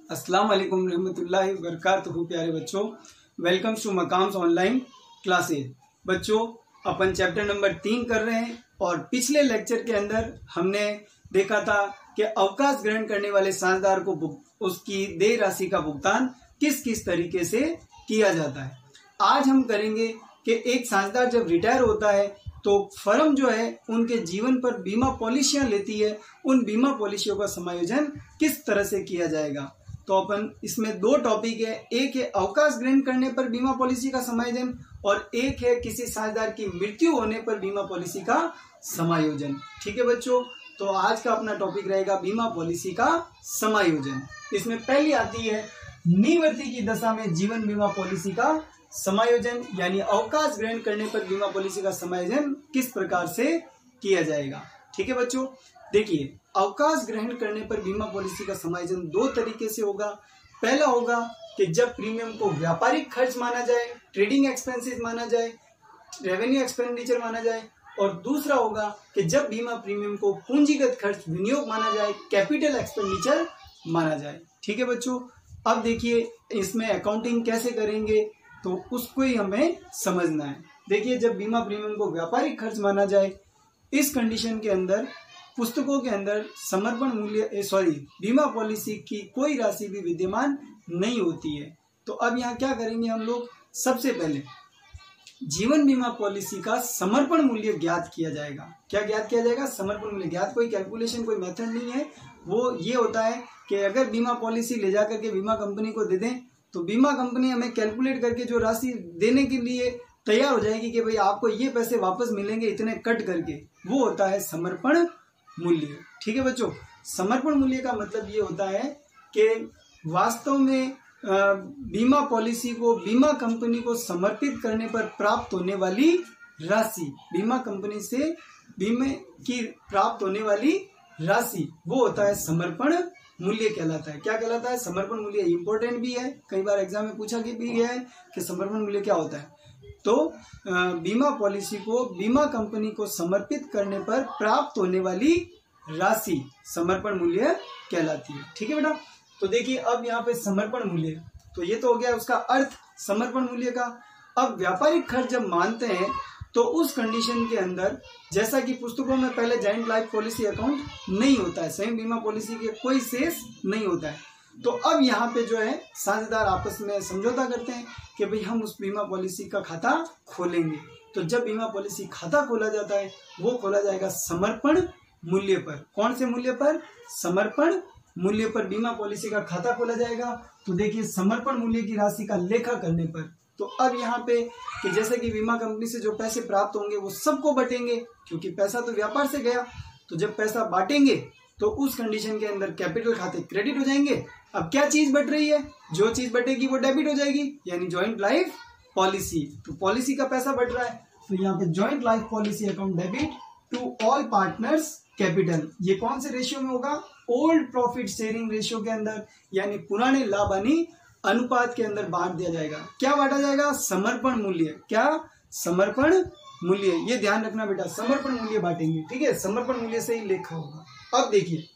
अस्सलाम वालेकुम रहमतुल्लाहि व बरकातहू। प्यारे बच्चों, वेलकम टू मकाम्स ऑनलाइन क्लासेज। बच्चों, अपन चैप्टर नंबर 3 कर रहे हैं और पिछले लेक्चर के अंदर हमने देखा था कि अवकाश ग्रहण करने वाले साझेदार को उसकी देय राशि का भुगतान किस किस तरीके से किया जाता है। आज हम करेंगे कि एक साझेदार जब रिटायर होता है तो फर्म जो है उनके जीवन पर बीमा पॉलिसियां लेती है, उन बीमा पॉलिसियों का समायोजन किस तरह से किया जाएगा। तो अपन इसमें दो टॉपिक है, एक है अवकाश ग्रहण करने पर बीमा पॉलिसी का समायोजन और एक है किसी साझेदार की मृत्यु होने पर बीमा पॉलिसी का समायोजन। ठीक है बच्चों, तो आज का अपना टॉपिक रहेगा बीमा पॉलिसी का समायोजन। इसमें पहली आती है निवृत्ति की दशा में जीवन बीमा पॉलिसी का समायोजन, यानी अवकाश ग्रहण करने पर बीमा पॉलिसी का समायोजन किस प्रकार से किया जाएगा। ठीक है बच्चों, देखिए अवकाश ग्रहण करने पर बीमा पॉलिसी का समायोजन दो तरीके से होगा। पहला होगा कि जब प्रीमियम को व्यापारिक खर्च माना जाए, ट्रेडिंग एक्सपेंसेस माना जाए, रेवेन्यू एक्सपेंडिचर माना जाए, और दूसरा होगा कि जब बीमा प्रीमियम को पूंजीगत खर्च विनियोग माना जाए, कैपिटल एक्सपेंडिचर माना जाए। ठीक है बच्चों, अब देखिए इसमें अकाउंटिंग कैसे करेंगे तो उसको ही हमें समझना है। देखिए जब बीमा प्रीमियम को व्यापारिक खर्च माना जाए, इस कंडीशन के अंदर पुस्तकों के अंदर समर्पण मूल्य बीमा पॉलिसी की कोई राशि भी विद्यमान नहीं होती है। तो अब यहाँ क्या करेंगे हम लोग, सबसे पहले जीवन बीमा पॉलिसी का समर्पण मूल्य ज्ञात किया जाएगा। क्या ज्ञात किया जाएगा? समर्पण मूल्य ज्ञात। कोई कैलकुलेशन, कोई मेथड नहीं है, वो ये होता है कि अगर बीमा पॉलिसी ले जाकर के बीमा कंपनी को दे दें तो बीमा कंपनी हमें कैलकुलेट करके जो राशि देने के लिए तैयार हो जाएगी कि भाई आपको ये पैसे वापस मिलेंगे इतने कट करके, वो होता है समर्पण मूल्य। ठीक है बच्चों, समर्पण मूल्य का मतलब ये होता है कि वास्तव में बीमा पॉलिसी को बीमा कंपनी को समर्पित करने पर प्राप्त होने वाली राशि, बीमा कंपनी से बीमे की प्राप्त होने वाली राशि, वो होता है समर्पण मूल्य कहलाता है। क्या कहलाता है? समर्पण मूल्य। इंपॉर्टेंट भी है, कई बार एग्जाम में पूछा भी गया है कि समर्पण मूल्य क्या होता है। तो बीमा पॉलिसी को बीमा कंपनी को समर्पित करने पर प्राप्त होने वाली राशि समर्पण मूल्य कहलाती है। ठीक है बेटा, तो देखिए अब यहाँ पे समर्पण मूल्य, तो ये तो हो गया उसका अर्थ समर्पण मूल्य का। अब व्यापारिक खर्च जब मानते हैं तो उस कंडीशन के अंदर, जैसा कि पुस्तकों में पहले जॉइंट लाइफ पॉलिसी अकाउंट नहीं होता है, संयुक्त बीमा पॉलिसी के कोई शेष नहीं होता है, तो अब यहाँ पे जो है साझेदार आपस में समझौता करते हैं कि भाई हम उस बीमा पॉलिसी का खाता खोलेंगे। तो जब बीमा पॉलिसी खाता खोला जाता है वो खोला जाएगा समर्पण मूल्य पर। कौन से मूल्य पर? समर्पण मूल्य पर बीमा पॉलिसी का खाता खोला जाएगा। तो देखिए समर्पण मूल्य की राशि का लेखा करने पर, तो अब यहाँ पे कि जैसे कि बीमा कंपनी से जो पैसे प्राप्त होंगे वो सबको बटेंगे, क्योंकि पैसा तो व्यापार से गया, तो जब पैसा बांटेंगे तो उस कंडीशन के अंदर कैपिटल खाते क्रेडिट हो जाएंगे। अब क्या चीज बट रही है? जो चीज बटेगी वो डेबिट हो जाएगी, यानी जॉइंट लाइफ पॉलिसी। तो पॉलिसी का पैसा बट रहा है, तो यहाँ पे joint life policy account debit to all partners capital. ये कौन से रेशियो में होगा? ओल्ड प्रॉफिट शेयरिंग रेशियो के अंदर, यानी पुराने लाभ हानि अनुपात के अंदर बांट दिया जाएगा। क्या बांटा जाएगा? समर्पण मूल्य। क्या? समर्पण मूल्य। ये ध्यान रखना बेटा, समर्पण मूल्य बांटेंगे। ठीक है, समर्पण मूल्य से ही लेखा होगा। अब देखिए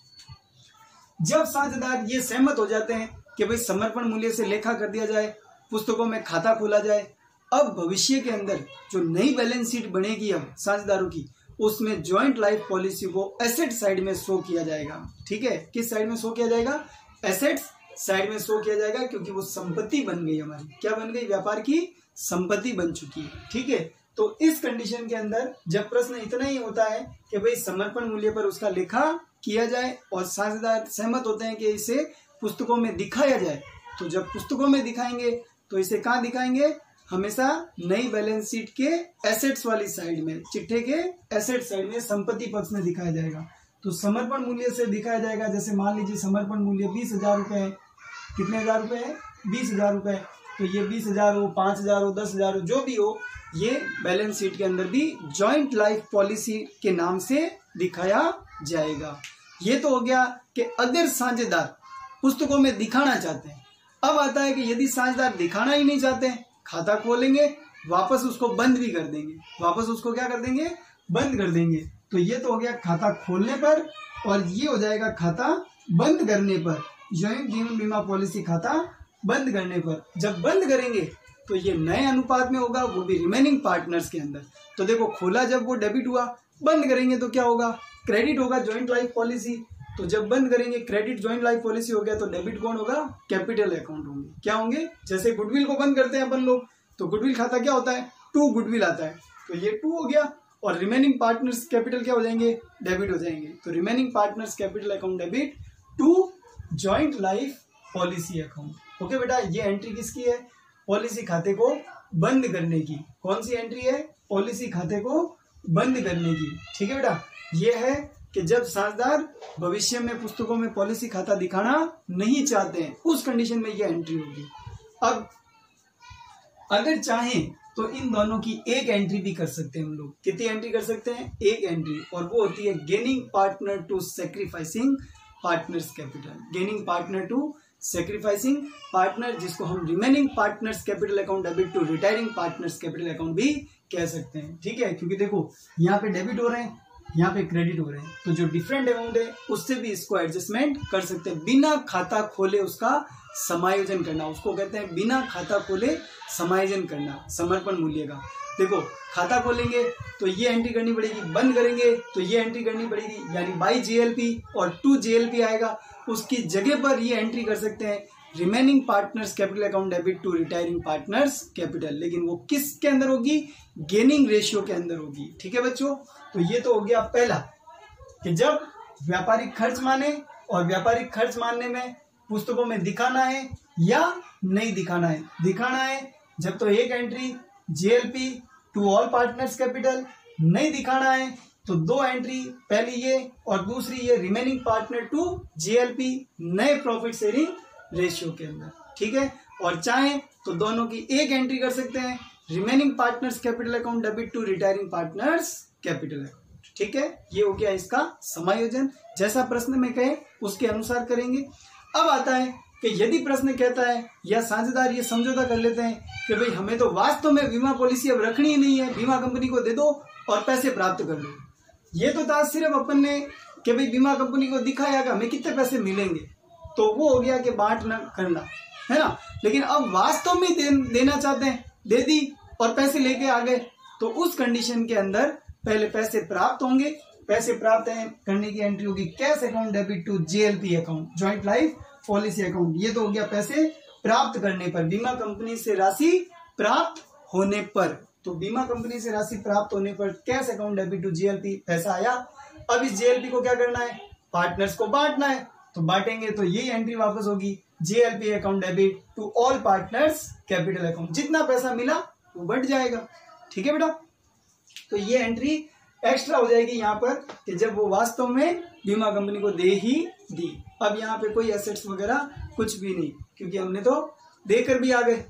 जब साझेदार ये सहमत हो जाते हैं कि भाई समर्पण मूल्य से लेखा कर दिया जाए, पुस्तकों में खाता खोला जाए, अब भविष्य के अंदर जो नई बैलेंस शीट बनेगी अब साझेदारों की, उसमें जॉइंट लाइफ पॉलिसी को एसेट साइड में शो किया जाएगा। ठीक है, किस साइड में शो किया जाएगा? एसेट्स साइड में शो किया जाएगा, क्योंकि वो संपत्ति बन गई हमारी। क्या बन गई? व्यापार की संपत्ति बन चुकी है। ठीक है, तो इस कंडीशन के अंदर जब प्रश्न इतना ही होता है कि भाई समर्पण मूल्य पर उसका लेखा किया जाए और साझेदार सहमत होते हैं कि इसे पुस्तकों में दिखाया जाए, तो जब पुस्तकों में दिखाएंगे तो इसे कहाँ दिखाएंगे? हमेशा नई बैलेंस शीट के एसेट्स वाली साइड में, चिट्ठे के एसेट साइड में, संपत्ति पक्ष में दिखाया जाएगा। तो समर्पण मूल्य से दिखाया जाएगा, जैसे मान लीजिए समर्पण मूल्य 20,000 रुपये है। कितने हजार रुपये है? 20,000 रुपये। तो ये 20,000 हो, 5,000 हो, 10,000 हो, जो भी हो, ये बैलेंस शीट के अंदर भी जॉइंट लाइफ पॉलिसी के नाम से दिखाया जाएगा। ये तो हो गया कि अगर साझेदार पुस्तकों में दिखाना चाहते हैं। अब आता है कि यदि साझेदार दिखाना ही नहीं चाहते हैं, खाता खोलेंगे, वापस उसको बंद भी कर देंगे। वापस उसको क्या कर देंगे? बंद कर देंगे। तो ये तो हो गया खाता खोलने पर, और ये हो जाएगा खाता बंद करने पर। ज्वाइंट जीवन बीमा पॉलिसी खाता बंद करने पर। जब बंद करेंगे तो ये नए अनुपात में होगा, वो भी रिमेनिंग पार्टनर्स के अंदर। तो देखो खोला जब वो डेबिट हुआ, बंद करेंगे तो क्या होगा, क्रेडिट होगा ज्वाइंट लाइफ पॉलिसी। तो जब बंद करेंगे क्रेडिट ज्वाइंट लाइफ पॉलिसी हो गया, तो डेबिट कौन होगा, कैपिटल अकाउंट होंगे। क्या होंगे, जैसे गुडविल को बंद करते हैं अपन लोग, तो गुडविल खाता क्या होता है, 2 गुडविल आता है, तो ये 2 हो गया। और रिमेनिंग पार्टनर्स कैपिटल क्या हो जाएंगे, डेबिट हो जाएंगे। तो remaining partners capital account debit to joint life policy account. Okay बेटा, ये एंट्री किसकी है, पॉलिसी खाते को बंद करने की। कौन सी एंट्री है, पॉलिसी खाते को बंद करने की। ठीक है बेटा, ये है कि जब साझेदार भविष्य में पुस्तकों में पॉलिसी खाता दिखाना नहीं चाहते हैं, उस कंडीशन में ये एंट्री होगी। अब अगर चाहें तो इन दोनों की एक एंट्री भी कर सकते हैं हम लोग। कितनी एंट्री कर सकते हैं, एक एंट्री, और वो होती है gaining partner to sacrificing partners capital. Gaining partner to sacrificing partner, जिसको हम remaining partners capital account debit to retiring partners capital account भी कह सकते हैं। ठीक है, क्योंकि देखो यहाँ पे डेबिट हो रहे हैं, यहाँ पे क्रेडिट हो रहे हैं, तो जो डिफरेंट अमाउंट है उससे भी इसको एडजस्टमेंट कर सकते हैं। बिना खाता खोले उसका समायोजन करना, उसको कहते हैं बिना खाता खोले समायोजन करना, समर्पण मूल्य का। देखो खाता खोलेंगे तो ये एंट्री करनी पड़ेगी, बंद करेंगे तो ये एंट्री करनी पड़ेगी, यानी बाई जेएलपी और टू जेएलपी आएगा, उसकी जगह पर ये एंट्री कर सकते हैं remaining partners capital account debit to retiring partners capital. लेकिन वो किसके अंदर होगी, गेनिंग रेशियो के अंदर होगी। ठीक है बच्चों, तो ये तो हो गया पहला कि जब व्यापारिक खर्च माने, और व्यापारिक खर्च मानने में पुस्तकों में दिखाना है या नहीं दिखाना है। दिखाना है जब तो एक entry JLP to all partners capital, नहीं दिखाना है तो 2 एंट्री, पहली ये और दूसरी ये रिमेनिंग पार्टनर टू जेएलपी नए प्रॉफिट शेयरिंग रेशियो के अंदर। ठीक है, और चाहे तो दोनों की एक एंट्री कर सकते हैं, remaining partners capital account debit to retiring partners capital account. ठीक है, ये हो गया इसका समायोजन। जैसा प्रश्न में कहे उसके अनुसार करेंगे। अब आता है कि यदि प्रश्न कहता है या साझेदार ये समझौता कर लेते हैं कि भाई हमें तो वास्तव में बीमा पॉलिसी अब रखनी ही नहीं है, बीमा कंपनी को दे दो और पैसे प्राप्त कर लो। ये तो था सिर्फ अपन ने कि भाई बीमा कंपनी को दिखाया कि हमें कितने पैसे मिलेंगे, तो वो हो गया कि बांट न करना, है ना। लेकिन अब वास्तव में देना चाहते हैं, दे दी और पैसे लेके आ गए, तो उस कंडीशन के अंदर पहले पैसे प्राप्त होंगे। पैसे प्राप्त करने की एंट्री होगी cash account debit to JLP account, joint life policy account. ये तो हो गया पैसे प्राप्त करने पर, बीमा कंपनी से राशि प्राप्त होने पर। तो बीमा कंपनी से राशि प्राप्त होने पर cash account debit to JLP पैसा आया। अब इस जेएलपी को क्या करना है, पार्टनर्स को बांटना है, तो बांटेंगे तो यही एंट्री वापस होगी JLP account debit to all partners capital account. जितना पैसा मिला वो बढ़ जाएगा। ठीक है बेटा, तो ये एंट्री एक्स्ट्रा हो जाएगी यहाँ पर कि जब वो वास्तव में बीमा कंपनी को दे ही दी। अब यहाँ पे कोई एसेट्स वगैरह कुछ भी नहीं, क्योंकि हमने तो देकर भी आ गए।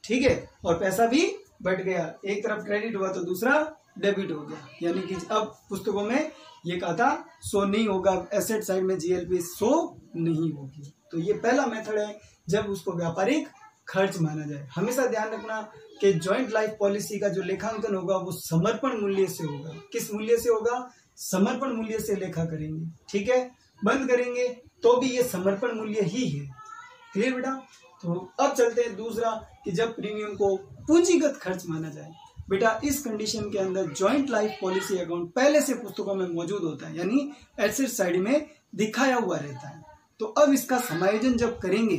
ठीक है, और पैसा भी बढ़ गया, एक तरफ क्रेडिट हुआ तो दूसरा डेबिट हो गया, यानी कि अब पुस्तकों में ये कहा था शो नहीं होगा, एसेट साइड में जीएलपी शो नहीं होगी। तो ये पहला मेथड है जब उसको व्यापारिक खर्च माना जाए। हमेशा ध्यान रखना कि ज्वाइंट लाइफ पॉलिसी का जो लेखांकन होगा वो समर्पण मूल्य से होगा। किस मूल्य से होगा, समर्पण मूल्य से लेखा करेंगे। ठीक है, बंद करेंगे तो भी ये समर्पण मूल्य ही है। क्लियर बेटा। तो अब चलते हैं दूसरा कि जब प्रीमियम को पूंजीगत खर्च माना जाए। बेटा इस कंडीशन के अंदर ज्वाइंट लाइफ पॉलिसी अकाउंट पहले से पुस्तकों में मौजूद होता है, यानी एसेट साइड में दिखाया हुआ रहता है। तो अब इसका समायोजन जब करेंगे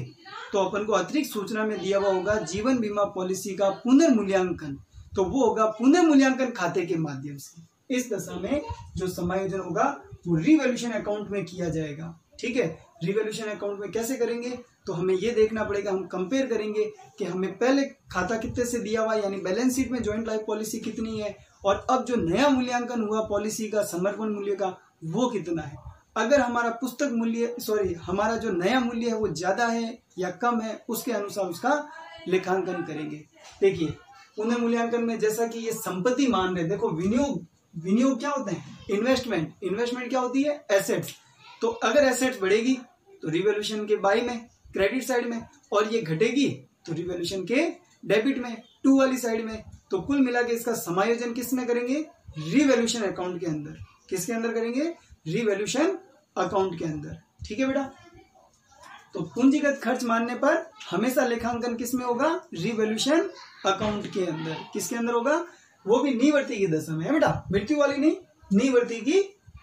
तो अपन को अतिरिक्त सूचना में दिया हुआ होगा जीवन बीमा पॉलिसी का पुनर्मूल्यांकन, तो वो होगा पुनर्मूल्यांकन खाते के माध्यम से। इस दशा में जो समायोजन होगा वो रिवैल्यूएशन अकाउंट में किया जाएगा। ठीक है, रिवैल्यूएशन अकाउंट में कैसे करेंगे, तो हमें ये देखना पड़ेगा, हम कंपेयर करेंगे कि हमें पहले खाता कितने से दिया हुआ है, यानी बैलेंस शीट में ज्वाइंट लाइफ पॉलिसी कितनी है, और अब जो नया मूल्यांकन हुआ पॉलिसी का समर्पण मूल्य का वो कितना है। अगर हमारा पुस्तक मूल्य हमारा जो नया मूल्य है वो ज्यादा है या कम है, उसके अनुसार उसका लेखांकन करेंगे। देखिए पुनर्मूल्यांकन में जैसा कि ये संपत्ति मान रहे, देखो विनियोग क्या होते हैं, इन्वेस्टमेंट क्या होती है, एसेट्स। तो अगर एसेट्स बढ़ेगी तो रिवैल्यूएशन के बाई में, क्रेडिट साइड में, और ये घटेगी तो रिवैल्यूएशन के डेबिट में, टू वाली साइड में। तो कुल मिला के इसका समायोजन किस में करेंगे, रिवैल्यूएशन अकाउंट के अंदर। किसके अंदर करेंगे, रिवैल्यूएशन अकाउंट के अंदर। ठीक है बेटा, तो पूंजीगत खर्च मानने पर हमेशा लेखांकन किसमें होगा? रिवॉल्यूशन अकाउंट के अंदर। किसके अंदर होगा? वो भी निवर्ती की दशा में है बेटा, मृत्यु वाली नहीं, निवर्ती की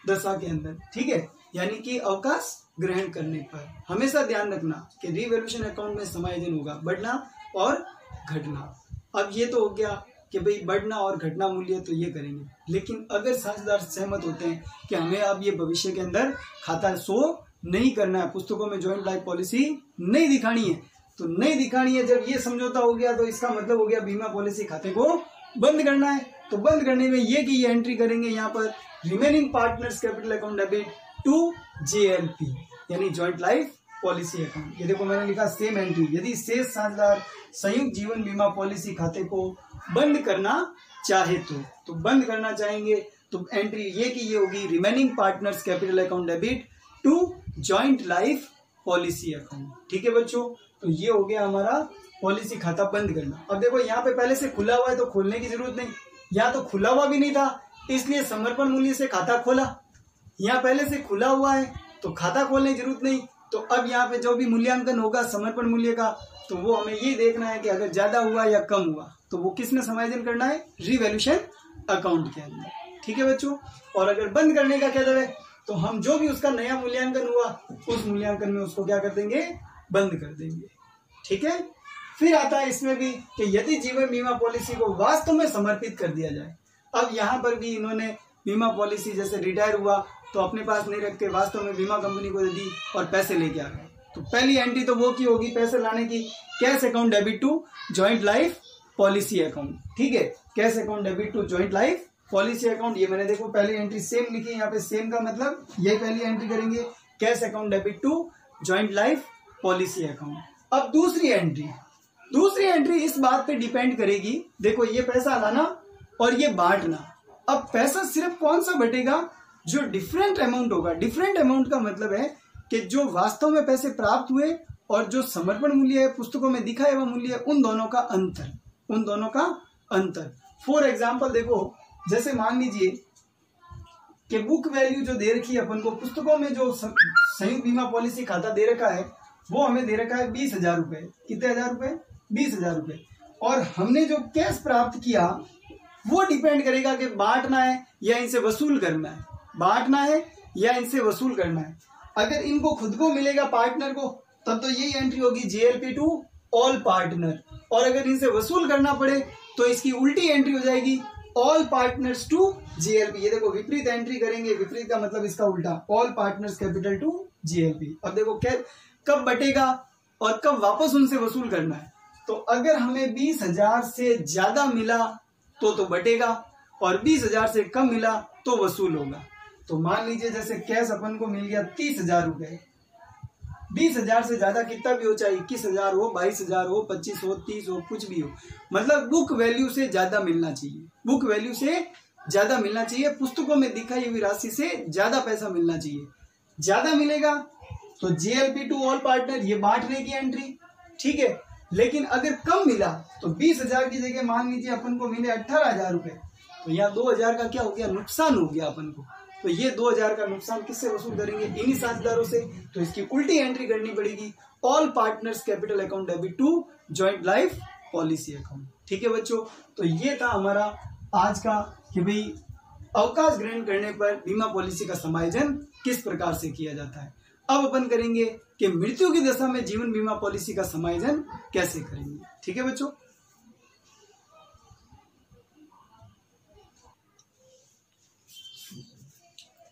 दशा के अंदर। ठीक है, यानी कि अवकाश ग्रहण करने पर हमेशा ध्यान रखना कि रिवॉल्यूशन अकाउंट में समायोजन होगा, बढ़ना और घटना। अब ये तो हो गया कि भाई बढ़ना और घटना मूल्य तो ये करेंगे, लेकिन अगर साझेदार सहमत होते हैं कि हमें अब ये भविष्य के अंदर खाता शो नहीं करना है, पुस्तकों में ज्वाइंट लाइफ पॉलिसी नहीं दिखानी है, तो नहीं दिखानी है, जब ये समझौता हो गया तो इसका मतलब हो गया बीमा पॉलिसी खाते को बंद करना है। तो बंद करने में ये कि ये एंट्री करेंगे यहाँ पर remaining partners capital account debit to JLP यानी ज्वाइंट लाइफ पॉलिसी अकाउंट। ये देखो मैंने लिखा सेम एंट्री, यदि शेष साझेदार संयुक्त जीवन बीमा पॉलिसी खाते को बंद करना चाहे तो बंद करना चाहेंगे तो एंट्री ये कि ये होगी remaining partners capital account debit to joint life policy account. ठीक है बच्चों, तो ये हो गया हमारा पॉलिसी खाता बंद करना। अब देखो यहाँ पे पहले से खुला हुआ है तो खोलने की जरूरत नहीं, यहाँ तो खुला हुआ भी नहीं था इसलिए समर्पण मूल्य से खाता खोला, यहाँ पहले से खुला हुआ है तो खाता खोलने की जरूरत नहीं। तो अब यहाँ पे जो भी मूल्यांकन होगा समर्पण मूल्य का, तो वो हमें ये देखना है कि अगर ज्यादा हुआ या कम हुआ तो वो किसमें समायोजन करना है? रिवॉल्यूशन अकाउंट के अंदर। ठीक है बच्चों, और अगर बंद करने का कहते हुए तो हम जो भी उसका नया मूल्यांकन हुआ उस मूल्यांकन में उसको क्या कर देंगे? बंद कर देंगे। ठीक है, फिर आता है इसमें भी कि यदि जीवन बीमा पॉलिसी को वास्तव में समर्पित कर दिया जाए। अब यहाँ पर भी इन्होंने बीमा पॉलिसी जैसे रिटायर हुआ तो अपने पास नहीं रख के वास्तव में बीमा कंपनी को दे दी और पैसे लेके आ गए, तो पहली एंट्री तो वो की होगी पैसे लाने की, cash account debit to joint life policy account. ठीक है, cash account debit to joint life policy account. ये मैंने देखो पहली एंट्री सेम लिखी है यहाँ पे, सेम का मतलब ये पहली एंट्री करेंगे cash account debit to joint life policy account. अब दूसरी एंट्री इस बात पे डिपेंड करेगी, देखो ये पैसा लाना और ये बांटना। अब पैसा सिर्फ कौन सा बटेगा? जो डिफरेंट अमाउंट होगा। डिफरेंट अमाउंट का मतलब है कि जो वास्तव में पैसे प्राप्त हुए और जो समर्पण मूल्य है पुस्तकों में दिखाया हुआ मूल्य, उन दोनों का अंतर। फॉर एग्जाम्पल देखो, जैसे मान लीजिए कि बुक वैल्यू जो दे रखी है अपन को पुस्तकों में, जो संयुक्त बीमा पॉलिसी खाता दे रखा है वो हमें दे रखा है 20,000 रुपए। कितने हजार रुपए? 20,000 रुपए। और हमने जो कैश प्राप्त किया वो डिपेंड करेगा कि बांटना है या इनसे वसूल करना है, बांटना है या इनसे वसूल करना है। अगर इनको खुद को मिलेगा पार्टनर को तब तो यही एंट्री होगी JLP टू ऑल पार्टनर, और अगर इनसे वसूल करना पड़े तो इसकी उल्टी एंट्री हो जाएगी ऑल पार्टनर्स टू JLP। ये देखो विपरीत एंट्री करेंगे, विपरीत का मतलब इसका उल्टा, all partners capital to JLP। अब देखो कब बटेगा और कब वापस उनसे वसूल करना है। तो अगर हमें 20,000 से ज्यादा मिला तो बटेगा, और 20,000 से कम मिला तो वसूल होगा। तो मान लीजिए जैसे कैश अपन को मिल गया 30,000 रुपए, 20,000 से ज्यादा कितना भी हो, चाहे 21,000 हो, 22,000 हो, 25 हो, 30 हो, कुछ भी हो, मतलब बुक वैल्यू से ज्यादा मिलना चाहिए, बुक वैल्यू से ज्यादा मिलना चाहिए, पुस्तकों में दिखाई हुई राशि से ज्यादा पैसा मिलना चाहिए। ज्यादा मिलेगा तो JLP टू ऑल पार्टनर, ये बांटने की एंट्री। ठीक है, लेकिन अगर कम मिला तो 20,000 की जगह मान लीजिए अपन को मिले 18,000 रुपए, तो यहाँ 2,000 का क्या हो गया? नुकसान हो गया अपन को। तो ये 2,000 का नुकसान किससे वसूल करेंगे? इन्हीं साझेदारों से। तो इसकी उल्टी एंट्री करनी पड़ेगी all partners capital account debit to joint life policy account. ठीक है बच्चों, तो ये था हमारा आज का कि भाई अवकाश ग्रहण करने पर बीमा पॉलिसी का समायोजन किस प्रकार से किया जाता है। अब अपन करेंगे कि मृत्यु की दशा में जीवन बीमा पॉलिसी का समायोजन कैसे करेंगे। ठीक है बच्चों,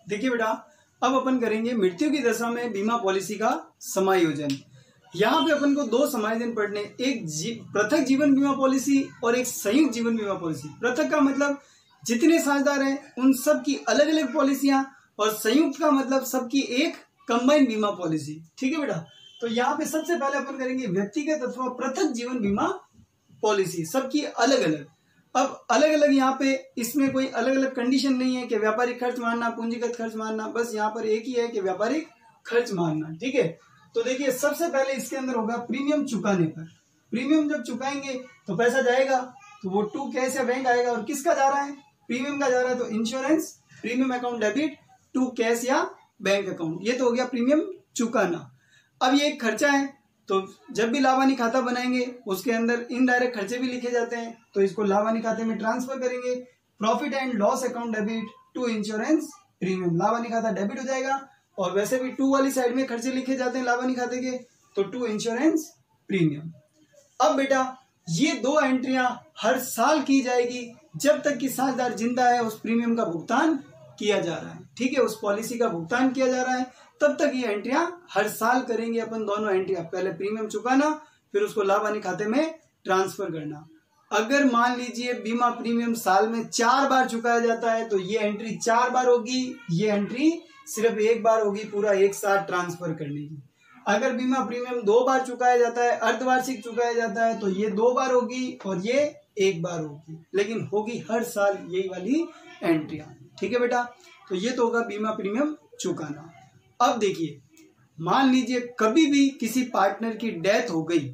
देखिए बेटा, अब अपन करेंगे मृत्यु की दशा में बीमा पॉलिसी का समायोजन। यहाँ पे अपन को दो समायोजन पढ़ने, एक पृथक जीवन बीमा पॉलिसी और एक संयुक्त जीवन बीमा पॉलिसी। पृथक का मतलब जितने साझेदार हैं उन सब की अलग अलग पॉलिसियां, और संयुक्त का मतलब सबकी एक कंबाइंड बीमा पॉलिसी। ठीक है बेटा, तो यहाँ पे सबसे पहले अपन करेंगे व्यक्तिगत अथवा पृथक जीवन बीमा पॉलिसी, सबकी अलग अलग। अब अलग अलग यहाँ पे इसमें कोई अलग अलग कंडीशन नहीं है कि व्यापारिक खर्च मानना, पूंजीगत खर्च मानना, बस यहाँ पर एक ही है कि व्यापारिक खर्च मानना। ठीक है, तो देखिए सबसे पहले इसके अंदर होगा प्रीमियम चुकाने पर। प्रीमियम जब चुकाएंगे तो पैसा जाएगा, तो वो टू कैश या बैंक आएगा, और किसका जा रहा है? प्रीमियम का जा रहा है, तो insurance premium account debit to cash या बैंक अकाउंट। ये तो हो गया प्रीमियम चुकाना। अब ये एक खर्चा है, तो जब भी लाभ हानि खाता बनाएंगे उसके अंदर इनडायरेक्ट खर्चे भी लिखे जाते हैं, तो इसको लाभ हानि खाते में ट्रांसफर करेंगे। Profit and loss account debit to insurance premium, लाभ हानि खाता डेबिट हो जाएगा। और वैसे भी टू वाली साइड में खर्चे लिखे जाते हैं लाभ हानि खाते के, तो टू इंश्योरेंस प्रीमियम। अब बेटा ये दो एंट्रियां हर साल की जाएगी जब तक कि साझेदार जिंदा है, उस प्रीमियम का भुगतान किया जा रहा है, ठीक है, उस पॉलिसी का भुगतान किया जा रहा है, तब तक ये एंट्रियां हर साल करेंगे अपन दोनों एंट्रियां, पहले प्रीमियम चुकाना फिर उसको लाभ हानि खाते में ट्रांसफर करना। अगर मान लीजिए बीमा प्रीमियम साल में 4 बार चुकाया जाता है तो ये एंट्री 4 बार होगी, ये एंट्री सिर्फ 1 बार होगी पूरा एक साथ ट्रांसफर करने की। अगर बीमा प्रीमियम 2 बार चुकाया जाता है, अर्धवार्षिक चुकाया जाता है, तो ये 2 बार होगी और ये 1 बार होगी, लेकिन होगी हर साल यही वाली एंट्रियां, ठीक है बेटा। तो ये तो होगा बीमा प्रीमियम चुकाना। अब देखिए मान लीजिए कभी भी किसी पार्टनर की डेथ हो गई,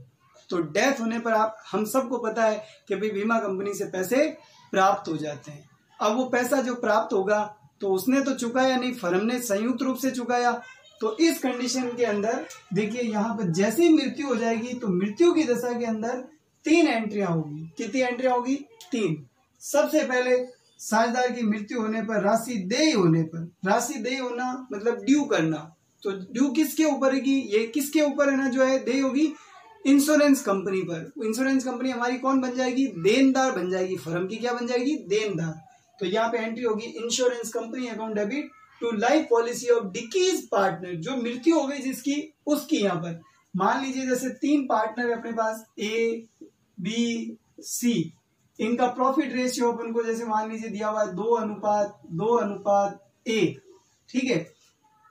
तो डेथ होने पर हम सबको पता है कि भाई बीमा कंपनी से पैसे प्राप्त हो जाते हैं। अब वो पैसा जो प्राप्त होगा तो उसने तो चुकाया नहीं, फर्म ने संयुक्त रूप से चुकाया। तो इस कंडीशन के अंदर देखिए यहाँ पर जैसे ही मृत्यु हो जाएगी तो मृत्यु की दशा के अंदर 3 एंट्रियां होगी। कितनी एंट्रियां होगी? 3। सबसे पहले साझेदार की मृत्यु होने पर राशि देय होने पर, राशि देय होना मतलब ड्यू करना, तो ड्यू किसके ऊपर है? ये किसके ऊपर है ना, जो है देय होगी इंश्योरेंस कंपनी पर। इंश्योरेंस कंपनी हमारी कौन बन जाएगी? देनदार बन जाएगी, फर्म की क्या बन जाएगी? देनदार। तो यहाँ पे एंट्री होगी insurance company account debit to life policy of डिकीज पार्टनर, जो मृत्यु हो गई जिसकी, उसकी। यहाँ पर मान लीजिए जैसे 3 पार्टनर अपने पास A, B, C, इनका प्रॉफिट रेशियो अपन को जैसे मान लीजिए दिया हुआ है 2:1, ठीक है।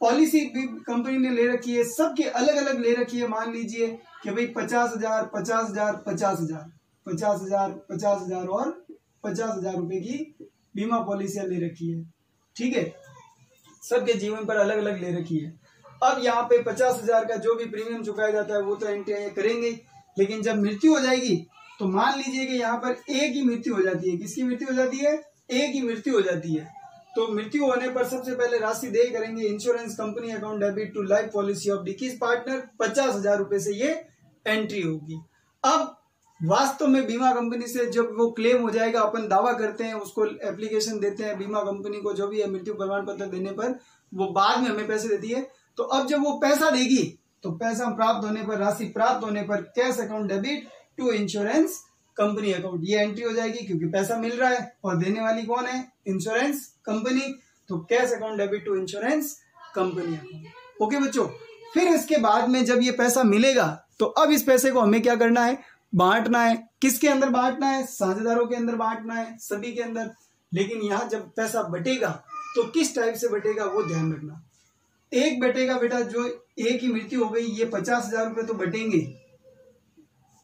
पॉलिसी भी कंपनी ने ले रखी है, सबके अलग अलग ले रखी है। मान लीजिए कि भाई 50,000, 50,000, 50,000, 50,000, 50,000 और 50,000 रुपए की बीमा पॉलिसियां ले रखी है, ठीक है। सबके जीवन पर अलग अलग ले रखी है। अब यहाँ पे 50,000 का जो भी प्रीमियम चुकाया जाता है वो तो एंट्री करेंगे, लेकिन जब मृत्यु हो जाएगी तो मान लीजिए कि यहाँ पर A की मृत्यु हो जाती है। किसकी मृत्यु हो जाती है? A की मृत्यु हो जाती है। तो मृत्यु होने पर सबसे पहले राशि देय करेंगे insurance company account debit to life policy of डिकीज पार्टनर, 50,000 रुपए से ये एंट्री होगी। अब वास्तव में बीमा कंपनी से जब वो क्लेम हो जाएगा, अपन दावा करते हैं, उसको एप्लीकेशन देते हैं बीमा कंपनी को, जो भी है मृत्यु प्रमाण पत्र देने पर वो बाद में हमें पैसे देती है। तो अब जब वो पैसा देगी तो पैसा प्राप्त होने पर, राशि प्राप्त होने पर cash account debit to insurance company account, ये एंट्री हो जाएगी क्योंकि पैसा मिल रहा है और देने वाली कौन है? Insurance company. तो cash account debit to insurance company account. Okay बच्चों, फिर इसके बाद में जब ये पैसा मिलेगा तो अब इस पैसे को हमें क्या करना है? बांटना है। किसके अंदर बांटना है? साझेदारों के अंदर बांटना है, सभी के अंदर। लेकिन यहाँ जब पैसा बटेगा तो किस टाइप से बटेगा वो ध्यान रखना। एक बटेगा बेटा, जो A की मृत्यु हो गई, ये 50,000 रुपए तो बटेंगे,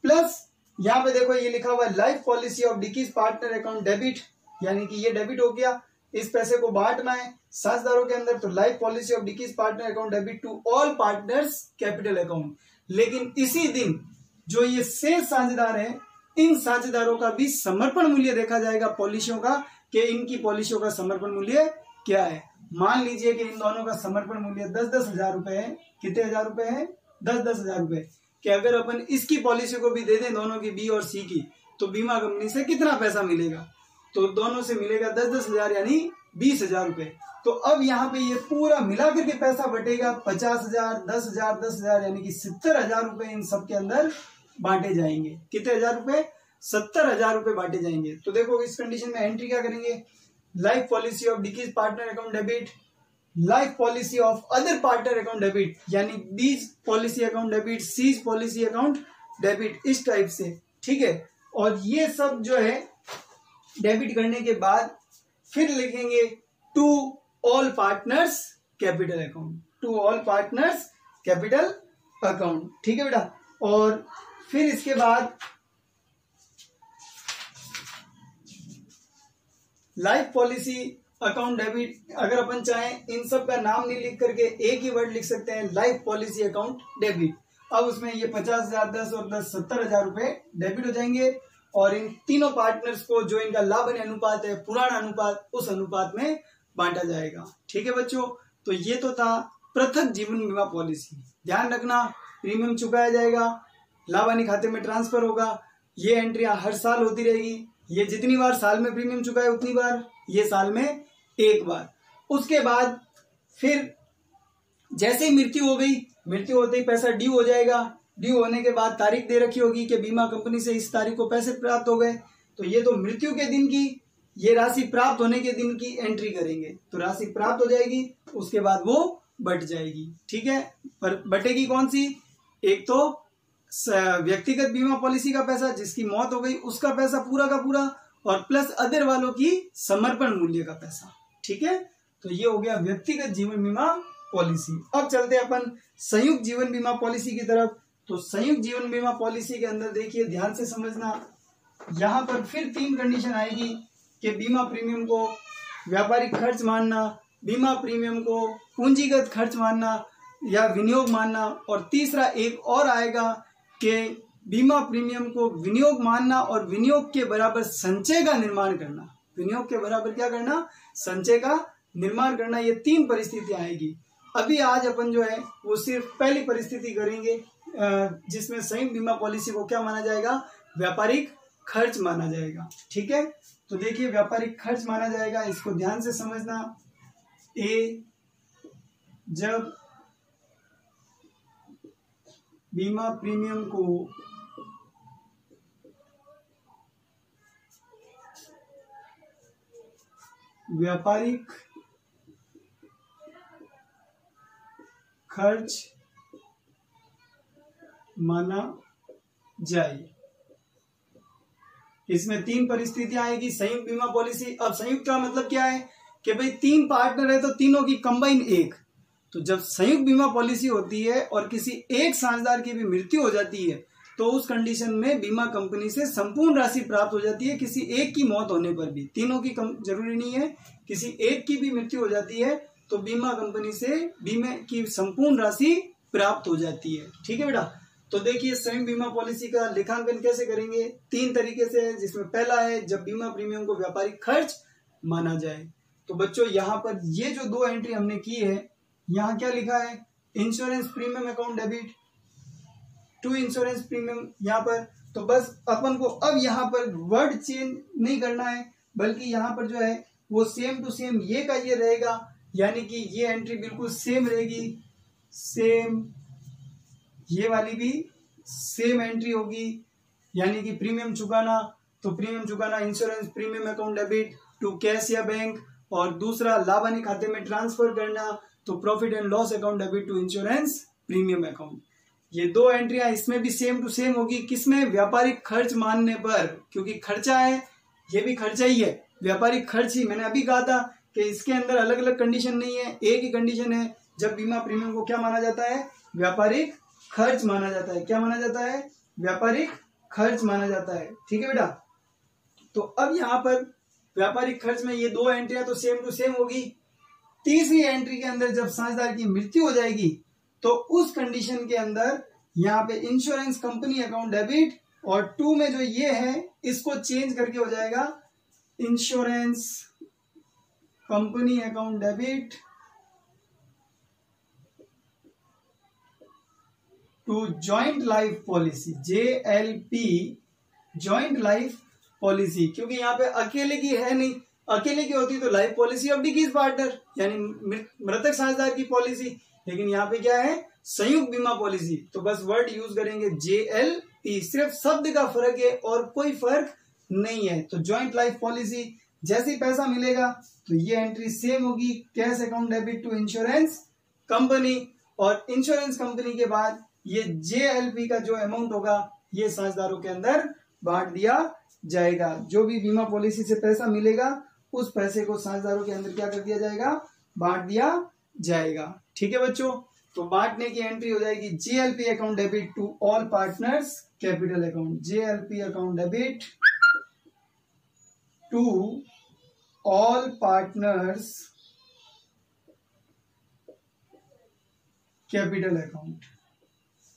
प्लस यहाँ पे देखो ये लिखा हुआ है लाइफ पॉलिसी ऑफ डिकीज पार्टनर अकाउंट डेबिट, यानी कि ये डेबिट हो गया। इस पैसे को बांटना है साझेदारों के अंदर, तो लाइफ पॉलिसी ऑफ डिकीज partner account debit to all partners capital account. लेकिन इसी दिन जो ये शेष साझेदार हैं, इन साझेदारों का भी समर्पण मूल्य देखा जाएगा पॉलिसियों का, कि इनकी पॉलिसियों का समर्पण मूल्य क्या है। मान लीजिए कि इन दोनों का समर्पण मूल्य 10-10 हजार रुपए है। कितने हजार रुपए है? 10-10 हजार रुपए। कि अगर अपन इसकी पॉलिसी को भी दे दें, दोनों की B और C की, तो बीमा कंपनी से कितना पैसा मिलेगा? तो दोनों से मिलेगा 10-10 हजार, यानी 20,000 रुपए। तो अब यहाँ पे ये पूरा मिला करके पैसा बटेगा 50,000, 10,000, 10,000, यानी कि 70,000 रुपए इन सब के अंदर बांटे जाएंगे। कितने हजार रुपए? 70,000 रुपए बांटे जाएंगे। तो देखो इस कंडीशन में एंट्री क्या करेंगे? लाइफ पॉलिसी ऑफ डिकीज partner account debit, life policy of other partner account debit, यानी B's policy account debit, C's policy account debit, इस टाइप से, ठीक है। और ये सब जो है डेबिट करने के बाद फिर लिखेंगे to all partners capital account, to all partners capital account, ठीक है बेटा। और फिर इसके बाद लाइफ पॉलिसी अकाउंट डेबिट, अगर अपन चाहें इन सब का नाम नहीं लिख करके एक ही वर्ड लिख सकते हैं, लाइफ पॉलिसी अकाउंट डेबिट। अब उसमें ये 50,000, 10 और 10 70,000 रुपए डेबिट हो जाएंगे। और इन तीनों पार्टनर्स को जो इनका लाभ हानि अनुपात है, पुराना अनुपात, उस अनुपात में बांटा जाएगा, ठीक है बच्चों। तो ये तो था पृथक जीवन बीमा पॉलिसी। ध्यान रखना प्रीमियम चुकाया जाएगा, लाभ हानि खाते में ट्रांसफर होगा। ये एंट्रियां हर साल होती रहेगी। ये जितनी बार साल में प्रीमियम चुकाए उतनी बार, ये साल में एक बार। उसके बाद फिर जैसे ही मृत्यु हो गई, मृत्यु होते ही पैसा ड्यू हो जाएगा। ड्यू होने के बाद तारीख दे रखी होगी कि बीमा कंपनी से इस तारीख को पैसे प्राप्त हो गए, तो ये तो मृत्यु के दिन की, ये राशि प्राप्त होने के दिन की एंट्री करेंगे, तो राशि प्राप्त हो जाएगी। उसके बाद वो बट जाएगी, ठीक है। पर बटेगी कौन सी? एक तो व्यक्तिगत बीमा पॉलिसी का पैसा, जिसकी मौत हो गई उसका पैसा पूरा का पूरा, और प्लस अदर वालों की समर्पण मूल्य का पैसा, ठीक है। तो ये हो गया व्यक्तिगत जीवन बीमा पॉलिसी। अब चलते हैं अपन संयुक्त जीवन बीमा पॉलिसी की तरफ। तो संयुक्त जीवन बीमा पॉलिसी के अंदर देखिए, ध्यान से समझना, यहाँ पर फिर 3 कंडीशन आएगी कि बीमा प्रीमियम को व्यापारिक खर्च मानना, बीमा प्रीमियम को पूंजीगत खर्च मानना या विनियोग मानना, और तीसरा एक और आएगा कि बीमा प्रीमियम को विनियोग मानना और विनियोग के बराबर संचय का निर्माण करना। विनियोग के बराबर क्या करना? संचय का निर्माण करना। ये 3 परिस्थितियां आएगी। अभी आज अपन जो है वो सिर्फ पहली परिस्थिति करेंगे, जिसमें संयुक्त बीमा पॉलिसी को क्या माना जाएगा? व्यापारिक खर्च माना जाएगा, ठीक है। तो देखिए, व्यापारिक खर्च माना जाएगा, इसको ध्यान से समझना। जब बीमा प्रीमियम को व्यापारिक खर्च माना जाए, इसमें 3 परिस्थितियां आएगी। संयुक्त बीमा पॉलिसी, अब संयुक्त का मतलब क्या है कि भाई 3 पार्टनर है तो तीनों की कंबाइन एक। तो जब संयुक्त बीमा पॉलिसी होती है और किसी एक साझेदार की भी मृत्यु हो जाती है, तो उस कंडीशन में बीमा कंपनी से संपूर्ण राशि प्राप्त हो जाती है। किसी एक की मौत होने पर भी, तीनों की जरूरी नहीं है, किसी एक की भी मृत्यु हो जाती है तो बीमा कंपनी से बीमे की संपूर्ण राशि प्राप्त हो जाती है, ठीक है बेटा। तो देखिए, संयुक्त बीमा पॉलिसी का लेखांकन कैसे करेंगे? 3 तरीके से है, जिसमें पहला है जब बीमा प्रीमियम को व्यापारिक खर्च माना जाए। तो बच्चों, यहाँ पर ये जो 2 एंट्री हमने की है, यहाँ क्या लिखा है? Insurance premium account debit to insurance premium, यहाँ पर। तो बस अपन को अब यहाँ पर वर्ड चेंज नहीं करना है, बल्कि यहाँ पर जो है वो सेम टू सेम ये का ये रहेगा, यानी कि ये एंट्री बिल्कुल सेम रहेगी, सेम, ये वाली भी सेम एंट्री होगी। यानी कि प्रीमियम चुकाना, तो प्रीमियम चुकाना insurance premium account debit to cash या बैंक, और दूसरा लाभ हानि खाते में ट्रांसफर करना, तो profit and loss account debit to insurance premium account. ये 2 एंट्रियां इसमें भी सेम टू सेम होगी। किसमें? व्यापारिक खर्च मानने पर, क्योंकि खर्चा है, ये भी खर्चा ही है, व्यापारिक खर्च ही। मैंने अभी कहा था कि इसके अंदर अलग अलग कंडीशन नहीं है, एक ही कंडीशन है, जब बीमा प्रीमियम को क्या माना जाता है? व्यापारिक खर्च माना जाता है। क्या माना जाता है? व्यापारिक खर्च माना जाता है, ठीक है बेटा। तो अब यहाँ पर व्यापारिक खर्च में ये 2 एंट्रियां तो सेम टू सेम होगी। तीसरी एंट्री के अंदर जब साझेदार की मृत्यु हो जाएगी, तो उस कंडीशन के अंदर यहाँ पे इंश्योरेंस कंपनी अकाउंट डेबिट, और 2 में जो ये है इसको चेंज करके हो जाएगा insurance company account debit to joint life policy, JLP, joint life policy. क्योंकि यहाँ पे अकेले की है नहीं, अकेले की होती तो life policy of disease partner, यानी मृतक साझेदार की पॉलिसी, लेकिन यहाँ पे क्या है? संयुक्त बीमा पॉलिसी। तो बस वर्ड यूज करेंगे JLP, सिर्फ शब्द का फर्क है और कोई फर्क नहीं है। तो जॉइंट लाइफ पॉलिसी, जैसे ही पैसा मिलेगा तो ये एंट्री सेम होगी, cash account debit to insurance company, और इंश्योरेंस कंपनी के बाद ये JLP का जो अमाउंट होगा ये साझेदारों के अंदर बांट दिया जाएगा। जो भी बीमा पॉलिसी से पैसा मिलेगा उस पैसे को साझेदारों के अंदर क्या कर दिया जाएगा? बांट दिया जाएगा, ठीक है बच्चों। तो बांटने की एंट्री हो जाएगी JLP account debit to all partners capital account, JLP account debit to all partners capital account.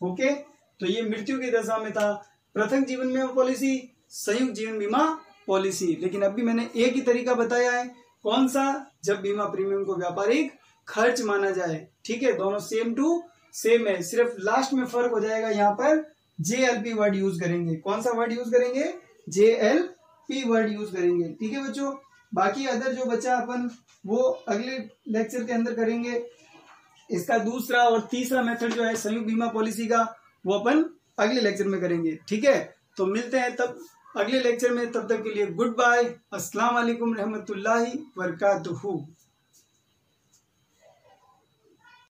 Okay, तो ये मृत्यु की दशा में था पृथक जीवन बीमा पॉलिसी, संयुक्त जीवन बीमा पॉलिसी। लेकिन अभी मैंने एक ही तरीका बताया है, कौन सा? जब बीमा प्रीमियम को व्यापारिक खर्च माना जाए, ठीक है। दोनों सेम टू सेम है, सिर्फ लास्ट में फर्क हो जाएगा, यहाँ पर JLP वर्ड यूज करेंगे। कौन सा वर्ड यूज करेंगे? JLP वर्ड यूज करेंगे। ठीक है बच्चों, बाकी अदर जो बचा अपन वो अगले लेक्चर के अंदर करेंगे। इसका दूसरा और तीसरा मेथड जो है संयुक्त बीमा पॉलिसी का, वो अपन अगले लेक्चर में करेंगे। ठीक है, तो मिलते हैं तब अगले लेक्चर में, तब तक के लिए गुड बाय, अस्सलाम वालेकुम रहमतुल्लाहि वबरकातुहू।